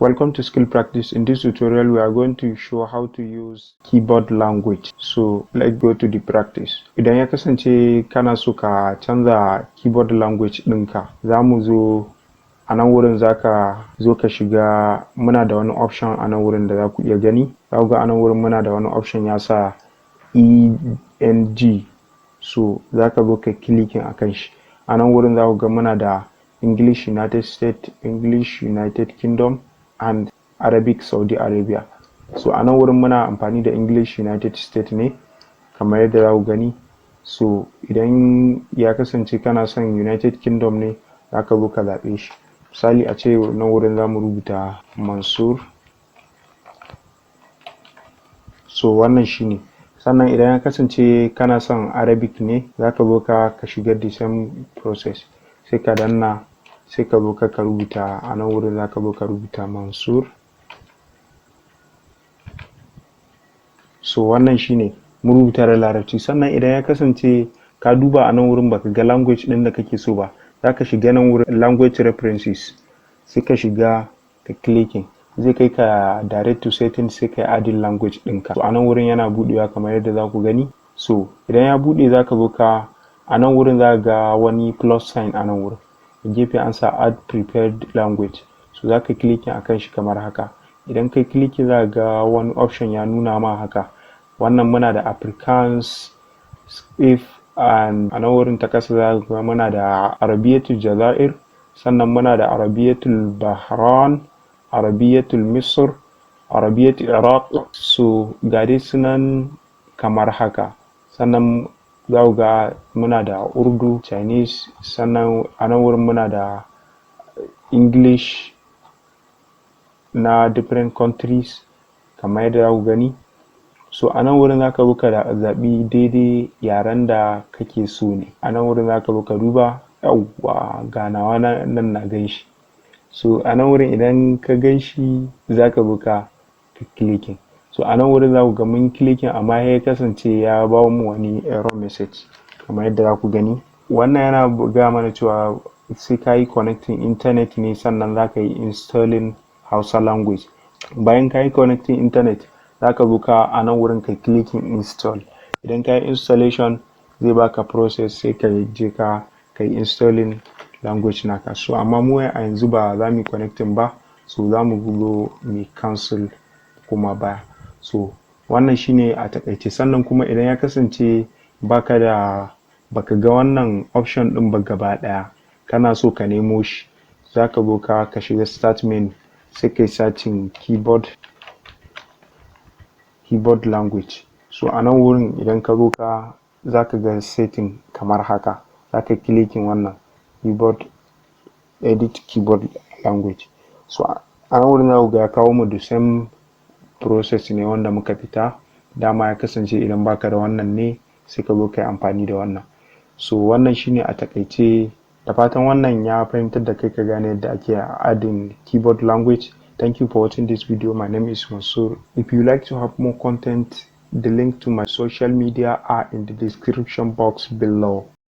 Welcome to Skill Practice. In this tutorial, we are going to show how to use keyboard language. So let's go to the practice. Idan ya kasance kana so ka canza keyboard language ɗinka, za mu zo a nan wurin zaka zo ka shiga, muna da wani option a nan wurin da za ku iya gani. Za ku ga a nan wurin muna da wani option ya sa ENG. So za ka zo ka clicking akan shi. A nan wurin za ku ga muna da English United States, English United Kingdom, and Arabic Saudi Arabia. So a nan wurin muna amfani da English United States ne kamar yadda za ku gani. So idan ya kasance kana son United Kingdom ne, za ka zo ka zaɓe shi. Misali a ce nan wurin za mu rubuta Mansur. So wannan shine. Sannan idan ya kasance kana son Arabic ne, za ka zo ka shiga the same process. Sai ka danna, sai ka zo ka rubuta a nan wurin, za ka zo ka rubuta Mansur. So wannan shine mu rubuta da Larabci. Sannan idan ya kasance ka duba a nan wurin baka ga language ɗin da kake so ba, za ka shiga nan wurin language references, sai ka shiga ka clicking, zai kai ka direct to settings, sai ka adding language ɗinka. So a nan wurin yana buɗewa kamar yadda za ku gani. So idan ya buɗe, za ka zo ka a nan wurin za ga wani plus sign a nan wurin. Gefe an sa add prepared language. So za ka clicking akan shi kamar haka. Idan kai clicking za ga wani option ya nuna ma haka. Wannan muna da Afrikaans, if, and a nan wurin ta kasa za ga muna da Arabiyatul Jazair, sannan muna da Arabiyatul Bahrain, Arabiyatul Misr, Arabiyatul Iraq. So ga dai sunan kamar haka. Sannan za ku ga muna da Urdu, Chinese, sannan a nan wurin muna da English na different countries kamar yadda za ku gani. So a nan wurin za ka zo ka zaɓi daidai yaren da kake so ne. A nan wurin za ka zo ka duba, yawwa ga nawa nan na gan shi. So a nan wurin idan ka gan shi, za ka zo ka clicking. So a nan wurin za ku ga mun clicking, amma ya kasance ya ba mu wani error message kamar yadda za ku gani. Wannan yana buga mana cewa sai ka yi connecting internet ne sannan za ka yi installing Hausa language. Bayan ka yi connecting internet, za ka zo ka a nan wurin ka clicking install. Idan ka yi installation, zai baka process, sai ka je ka yi installing language naka. So amma mu a yanzu ba za mu yi connecting ba, so za mu bugo mu cancel kuma baya. So wannan shine a takaice. Sannan kuma idan ya kasance baka ga wannan option din ba gaba daya, kana so ka nemo shi, za ka zo ka shiga start menu, sai kai searching keyboard language. So a nan wurin idan ka zo za ka ga setting kamar haka. Za ka clicking wannan keyboard, edit keyboard language. So a nan wurin za ku ga ya kawo mu the same process ne wanda muka fita. Dama ya kasance idan baka da wannan ne, sai ka zo kai amfani da wannan. So wannan shine a takaice. Da fatan wannan ya fahimtar da kai ka gane yadda ake adding keyboard language. Thank you for watching this video. My name is Mansur. If you like to have more content, the link to my social media are in the description box below.